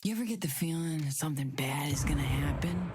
You ever get the feeling that something bad is gonna happen?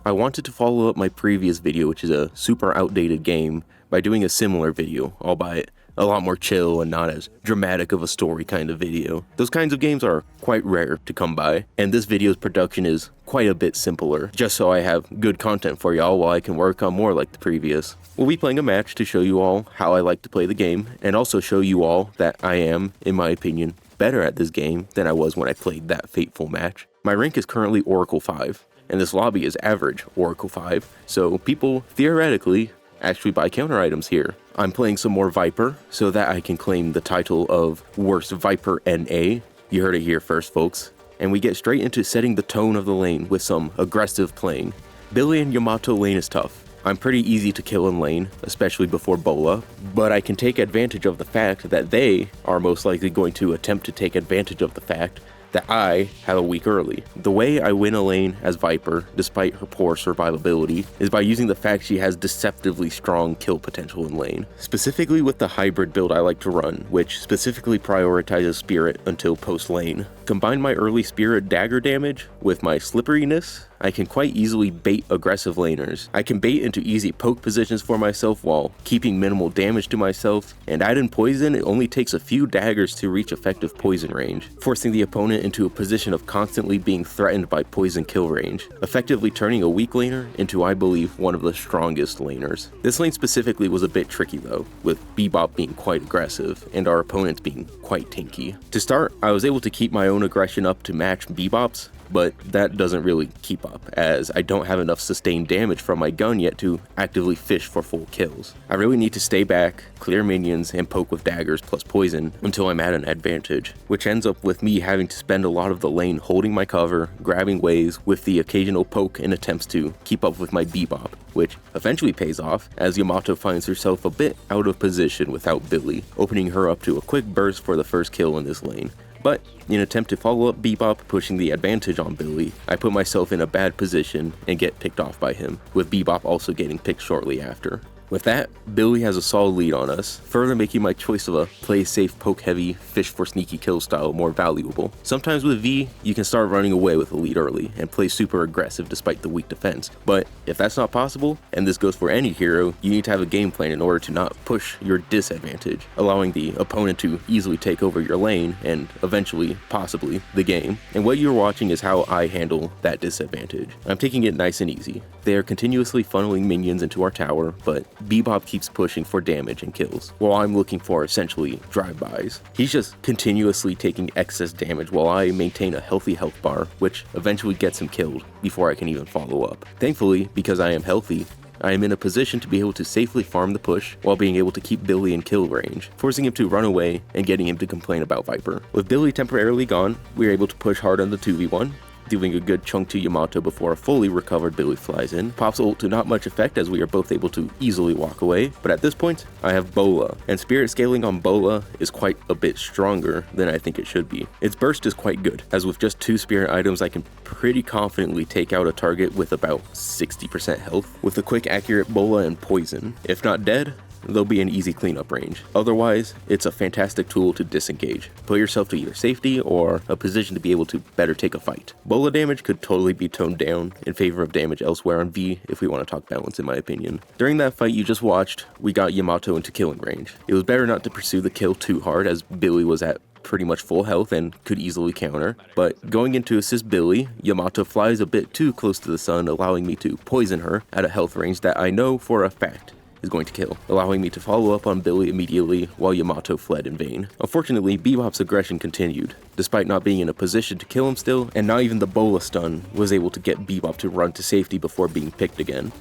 I wanted to follow up my previous video, which is a super outdated game, by doing a similar video, albeit a lot more chill and not as dramatic of a story kind of video. Those kinds of games are quite rare to come by, and this video's production is quite a bit simpler, just so I have good content for y'all while I can work on more like the previous. We'll be playing a match to show you all how I like to play the game, and also show you all that I am, in my opinion, better at this game than I was when I played that fateful match. My rank is currently Oracle 5, and this lobby is average Oracle 5, so people, theoretically, actually buy counter items here. I'm playing some more Vyper, so that I can claim the title of Worst Vyper NA. You heard it here first, folks. And we get straight into setting the tone of the lane with some aggressive playing. Billy and Yamato lane is tough. I'm pretty easy to kill in lane, especially before Bola, but I can take advantage of the fact that they are most likely going to attempt to take advantage of the fact that I have a weak early. The way I win a lane as Vyper, despite her poor survivability, is by using the fact she has deceptively strong kill potential in lane. Specifically with the hybrid build I like to run, which specifically prioritizes Spirit until post lane. Combine my early Spirit dagger damage with my slipperiness, I can quite easily bait aggressive laners. I can bait into easy poke positions for myself while keeping minimal damage to myself, and add in poison, it only takes a few daggers to reach effective poison range, forcing the opponent into a position of constantly being threatened by poison kill range, effectively turning a weak laner into, I believe, one of the strongest laners. This lane specifically was a bit tricky though, with Bebop being quite aggressive, and our opponents being quite tanky. To start, I was able to keep my own aggression up to match Bebop's, but that doesn't really keep up, as I don't have enough sustained damage from my gun yet to actively fish for full kills. I really need to stay back, clear minions, and poke with daggers plus poison until I'm at an advantage, which ends up with me having to spend a lot of the lane holding my cover, grabbing waves, with the occasional poke in attempts to keep up with my Bebop, which eventually pays off as Yamato finds herself a bit out of position without Billy, opening her up to a quick burst for the first kill in this lane. But in an attempt to follow up Bebop pushing the advantage on Billy, I put myself in a bad position and get picked off by him, with Bebop also getting picked shortly after. With that, Billy has a solid lead on us, further making my choice of a play safe, poke heavy, fish for sneaky kill style more valuable. Sometimes with V, you can start running away with a lead early and play super aggressive despite the weak defense, but if that's not possible, and this goes for any hero, you need to have a game plan in order to not push your disadvantage, allowing the opponent to easily take over your lane and eventually, possibly, the game. And what you're watching is how I handle that disadvantage. I'm taking it nice and easy. They are continuously funneling minions into our tower, but Bebop keeps pushing for damage and kills, while I'm looking for essentially drive-bys. He's just continuously taking excess damage while I maintain a healthy health bar, which eventually gets him killed before I can even follow up. Thankfully, because I am healthy, I am in a position to be able to safely farm the push while being able to keep Billy in kill range, forcing him to run away and getting him to complain about Vyper. With Billy temporarily gone, we are able to push hard on the 2v1, dealing a good chunk to Yamato before a fully recovered Billy flies in. Pops ult to not much effect as we are both able to easily walk away, but at this point, I have Bola, and Spirit scaling on Bola is quite a bit stronger than I think it should be. Its burst is quite good, as with just 2 Spirit items I can pretty confidently take out a target with about 60% health, with a quick accurate Bola and poison. If not dead, they'll be an easy cleanup range. Otherwise, it's a fantastic tool to disengage. Put yourself to either safety or a position to be able to better take a fight. Bola damage could totally be toned down in favor of damage elsewhere on V if we want to talk balance, in my opinion. During that fight you just watched, we got Yamato into killing range. It was better not to pursue the kill too hard as Billy was at pretty much full health and could easily counter, but going in to assist Billy, Yamato flies a bit too close to the sun, allowing me to poison her at a health range that I know for a fact is going to kill, allowing me to follow up on Billy immediately while Yamato fled in vain. Unfortunately, Bebop's aggression continued, despite not being in a position to kill him still, and not even the Bola stun was able to get Bebop to run to safety before being picked again.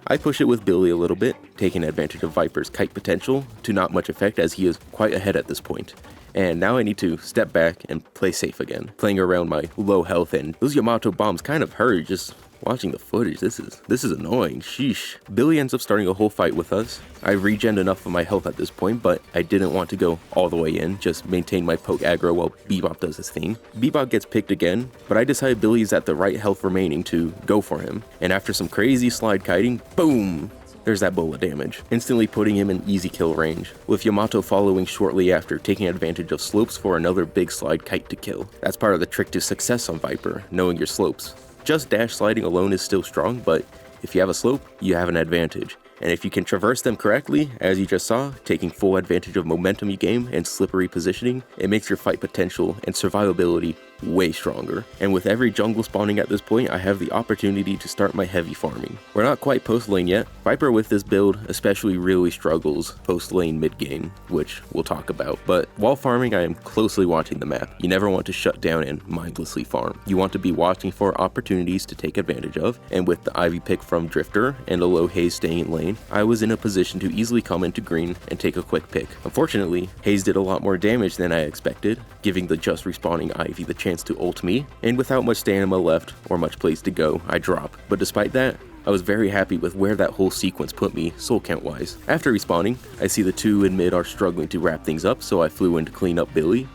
I push it with Billy a little bit, taking advantage of Vyper's kite potential to not much effect as he is quite ahead at this point. And now I need to step back and play safe again, playing around my low health, and those Yamato bombs kind of hurt just watching the footage. This is annoying, sheesh. Billy ends up starting a whole fight with us. I regen enough of my health at this point, but I didn't want to go all the way in, just maintain my poke aggro while Bebop does his thing. Bebop gets picked again, but I decided Billy's at the right health remaining to go for him, and after some crazy slide kiting, boom! there's that bullet damage, instantly putting him in easy kill range, with Yamato following shortly after, taking advantage of slopes for another big slide kite to kill. That's part of the trick to success on Vyper, knowing your slopes. Just dash sliding alone is still strong, but if you have a slope, you have an advantage. And if you can traverse them correctly, as you just saw, taking full advantage of momentum you gain and slippery positioning, it makes your fight potential and survivability way stronger. And with every jungle spawning at this point, I have the opportunity to start my heavy farming. We're not quite post lane yet. Vyper with this build especially really struggles post lane mid game, which we'll talk about. But while farming, I am closely watching the map. You never want to shut down and mindlessly farm. You want to be watching for opportunities to take advantage of, and with the Ivy pick from Drifter and a low Haze staying in lane, I was in a position to easily come into green and take a quick pick. Unfortunately, Haze did a lot more damage than I expected, giving the just respawning Ivy the chance to ult me, and without much stamina left or much place to go, I drop. But despite that, I was very happy with where that whole sequence put me soul count wise. After respawning, I see the two in mid are struggling to wrap things up, so I flew in to clean up Billy.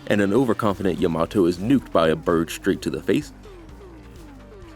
And an overconfident Yamato is nuked by a bird straight to the face.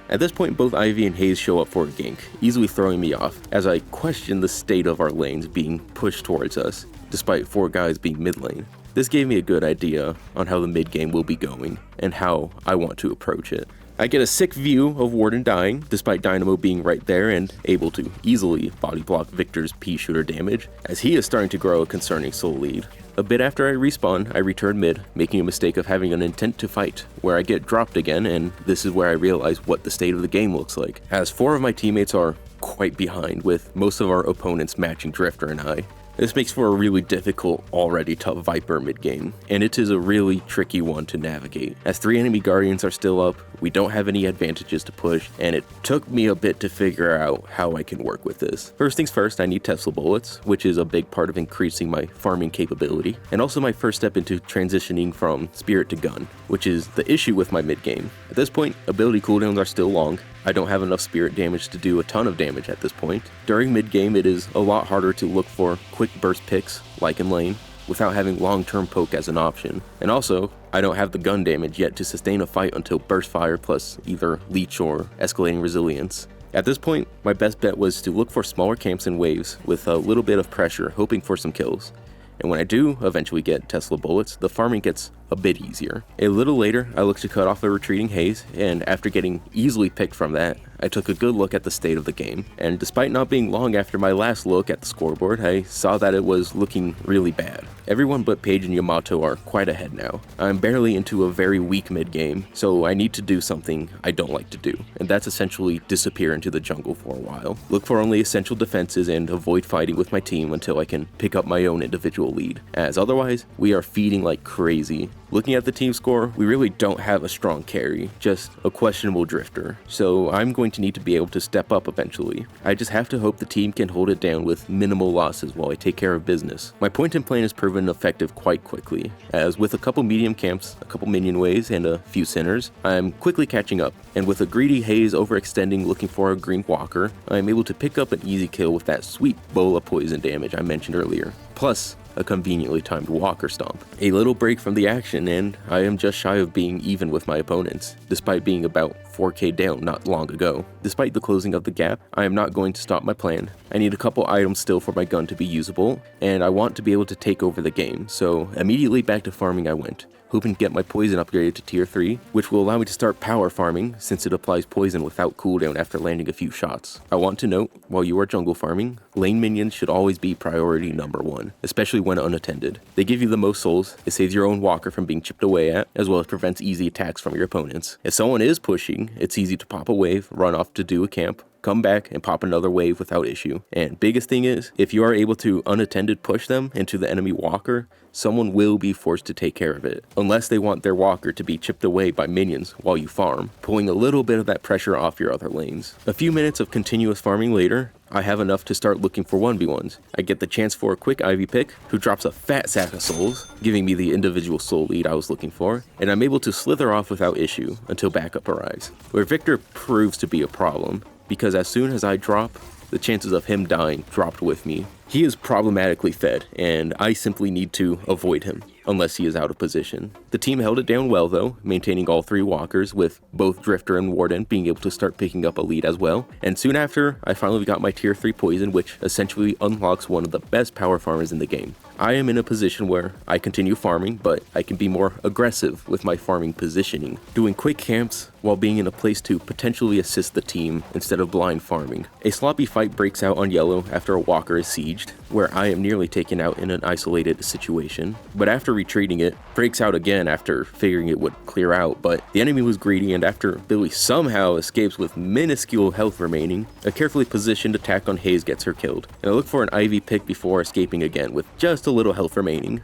At this point, both Ivy and Haze show up for a gank, easily throwing me off, as I question the state of our lanes being pushed towards us, despite 4 guys being mid lane. This gave me a good idea on how the mid game will be going, and how I want to approach it. I get a sick view of Warden dying, despite Dynamo being right there and able to easily body block Victor's pea shooter damage, as he is starting to grow a concerning soul lead. A bit after I respawn, I return mid, making a mistake of having an intent to fight, where I get dropped again, and this is where I realize what the state of the game looks like, as 4 of my teammates are quite behind, with most of our opponents matching Drifter and I. This makes for a really difficult, already tough Vyper mid-game, and it is a really tricky one to navigate. As 3 enemy Guardians are still up, we don't have any advantages to push, and it took me a bit to figure out how I can work with this. First things first, I need Tesla bullets, which is a big part of increasing my farming capability, and also my first step into transitioning from Spirit to Gun, which is the issue with my mid-game. At this point, ability cooldowns are still long. I don't have enough spirit damage to do a ton of damage at this point. During mid-game, it is a lot harder to look for quick burst picks, like in lane, without having long-term poke as an option. And also, I don't have the gun damage yet to sustain a fight until burst fire plus either leech or escalating resilience. At this point, my best bet was to look for smaller camps and waves with a little bit of pressure, hoping for some kills. And when I do eventually get Tesla bullets, the farming gets a bit easier. A little later, I looked to cut off a retreating Haze, and after getting easily picked from that, I took a good look at the state of the game. And despite not being long after my last look at the scoreboard, I saw that it was looking really bad. Everyone but Paige and Yamato are quite ahead now. I'm barely into a very weak mid-game, so I need to do something I don't like to do, and that's essentially disappear into the jungle for a while. Look for only essential defenses and avoid fighting with my team until I can pick up my own individual lead, as otherwise, we are feeding like crazy. Looking at the team score, we really don't have a strong carry, just a questionable Drifter, so I'm going to need to be able to step up eventually. I just have to hope the team can hold it down with minimal losses while I take care of business. My point and plan has proven effective quite quickly, as with a couple medium camps, a couple minion waves, and a few sinners, I'm quickly catching up, and with a greedy Haze overextending looking for a green walker, I'm able to pick up an easy kill with that sweet bola poison damage I mentioned earlier. Plus, a conveniently timed walker stomp. A little break from the action, and I am just shy of being even with my opponents, despite being about 4k down not long ago. Despite the closing of the gap, I am not going to stop my plan. I need a couple items still for my gun to be usable, and I want to be able to take over the game, so immediately back to farming I went, hoping to get my poison upgraded to tier 3, which will allow me to start power farming since it applies poison without cooldown after landing a few shots. I want to note, while you are jungle farming, lane minions should always be priority number 1, especially when unattended. They give you the most souls, it saves your own walker from being chipped away at, as well as prevents easy attacks from your opponents. If someone is pushing, it's easy to pop a wave, run off to do a camp, come back and pop another wave without issue. And biggest thing is, if you are able to unattended push them into the enemy walker, someone will be forced to take care of it, unless they want their walker to be chipped away by minions while you farm, pulling a little bit of that pressure off your other lanes. A few minutes of continuous farming later, I have enough to start looking for 1v1s. I get the chance for a quick Ivy pick, who drops a fat sack of souls, giving me the individual soul lead I was looking for, and I'm able to slither off without issue until backup arrives, where Victor proves to be a problem, because as soon as I drop, the chances of him dying dropped with me. He is problematically fed, and I simply need to avoid him. unless he is out of position. The team held it down well though, maintaining all 3 walkers, with both Drifter and Warden being able to start picking up a lead as well. And soon after, I finally got my tier 3 poison, which essentially unlocks one of the best power farmers in the game. I am in a position where I continue farming, but I can be more aggressive with my farming positioning, doing quick camps while being in a place to potentially assist the team instead of blind farming. A sloppy fight breaks out on yellow after a walker is sieged, where I am nearly taken out in an isolated situation, but after retreating it, breaks out again after figuring it would clear out, but the enemy was greedy, and after Billy somehow escapes with minuscule health remaining, a carefully positioned attack on Hayes gets her killed, and I look for an Ivy pick before escaping again with just a little health remaining.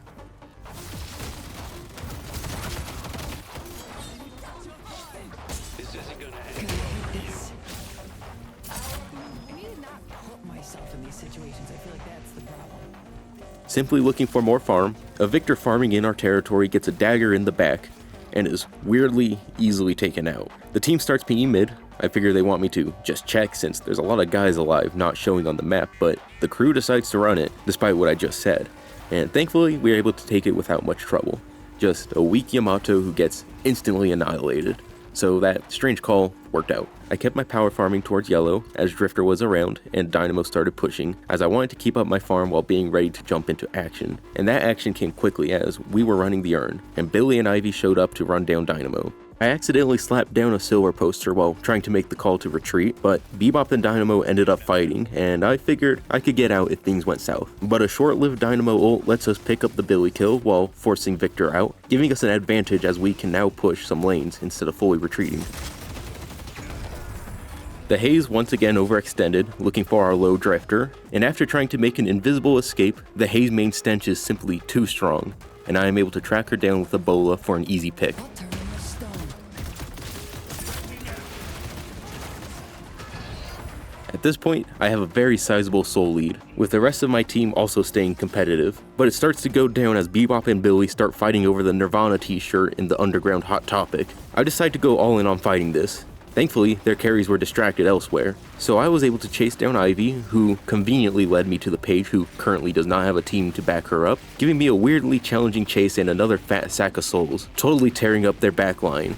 Simply looking for more farm, a Victor farming in our territory gets a dagger in the back and is weirdly easily taken out. The team starts pinging mid. I figure they want me to just check since there's a lot of guys alive not showing on the map, but the crew decides to run it despite what I just said. And thankfully we are able to take it without much trouble. Just a weak Yamato who gets instantly annihilated. So that strange call worked out. I kept my power farming towards yellow as Drifter was around and Dynamo started pushing, as I wanted to keep up my farm while being ready to jump into action. And that action came quickly as we were running the urn, and Billy and Ivy showed up to run down Dynamo. I accidentally slapped down a silver poster while trying to make the call to retreat, but Bebop and Dynamo ended up fighting, and I figured I could get out if things went south. But a short-lived Dynamo ult lets us pick up the Billy kill while forcing Victor out, giving us an advantage as we can now push some lanes instead of fully retreating. The Haze once again overextended, looking for our low Drifter, and after trying to make an invisible escape, the Haze main stench is simply too strong, and I am able to track her down with a bola for an easy pick. At this point, I have a very sizable soul lead, with the rest of my team also staying competitive, but it starts to go down as Bebop and Billy start fighting over the Nirvana t-shirt in the underground Hot Topic. I decide to go all in on fighting this. Thankfully, their carries were distracted elsewhere, so I was able to chase down Ivy, who conveniently led me to the Page, who currently does not have a team to back her up, giving me a weirdly challenging chase and another fat sack of souls, totally tearing up their backline.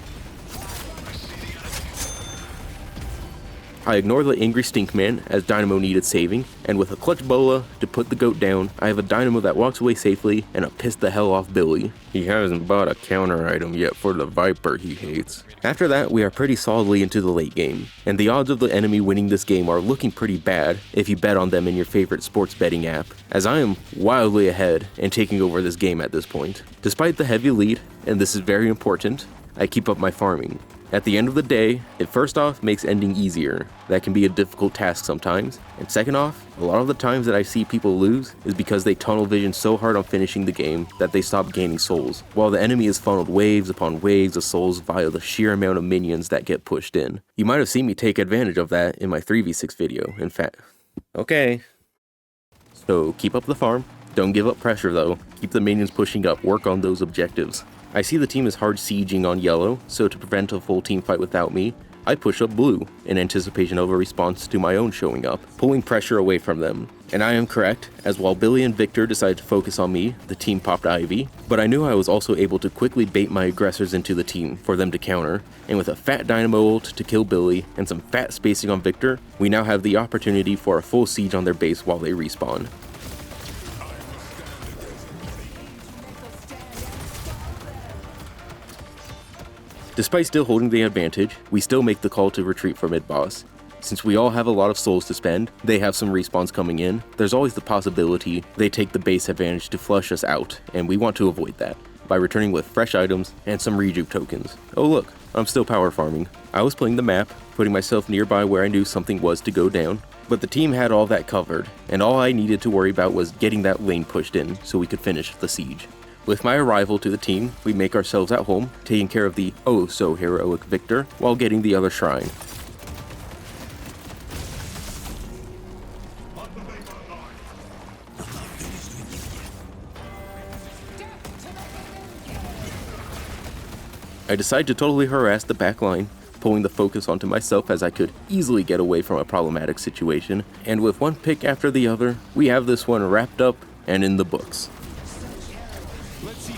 I ignore the angry Stinkman as Dynamo needed saving, and with a clutch bola to put the goat down, I have a Dynamo that walks away safely and a piss the hell off Billy. He hasn't bought a counter item yet for the Vyper he hates. After that, we are pretty solidly into the late game, and the odds of the enemy winning this game are looking pretty bad if you bet on them in your favorite sports betting app, as I am wildly ahead and taking over this game at this point. Despite the heavy lead, and this is very important, I keep up my farming. At the end of the day, it first off makes ending easier. That can be a difficult task sometimes. And second off, a lot of the times that I see people lose is because they tunnel vision so hard on finishing the game that they stop gaining souls, while the enemy is funneled waves upon waves of souls via the sheer amount of minions that get pushed in. You might have seen me take advantage of that in my 3v6 video, in fact. Okay. So keep up the farm. Don't give up pressure though. Keep the minions pushing up, work on those objectives. I see the team is hard sieging on yellow, so to prevent a full team fight without me, I push up blue in anticipation of a response to my own showing up, pulling pressure away from them. And I am correct, as while Billy and Victor decided to focus on me, the team popped Ivy, but I knew I was also able to quickly bait my aggressors into the team for them to counter, and with a fat Dynamo ult to kill Billy and some fat spacing on Victor, we now have the opportunity for a full siege on their base while they respawn. Despite still holding the advantage, we still make the call to retreat for mid-boss. Since we all have a lot of souls to spend, they have some respawns coming in, there's always the possibility they take the base advantage to flush us out, and we want to avoid that by returning with fresh items and some rejuve tokens. Oh look, I'm still power farming. I was playing the map, putting myself nearby where I knew something was to go down, but the team had all that covered, and all I needed to worry about was getting that lane pushed in so we could finish the siege. With my arrival to the team, we make ourselves at home, taking care of the oh-so-heroic Victor while getting the other shrine. I decide to totally harass the backline, pulling the focus onto myself as I could easily get away from a problematic situation, and with one pick after the other, we have this one wrapped up and in the books. Let's see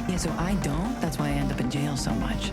Yeah, so I don't. That's why I end up in jail so much.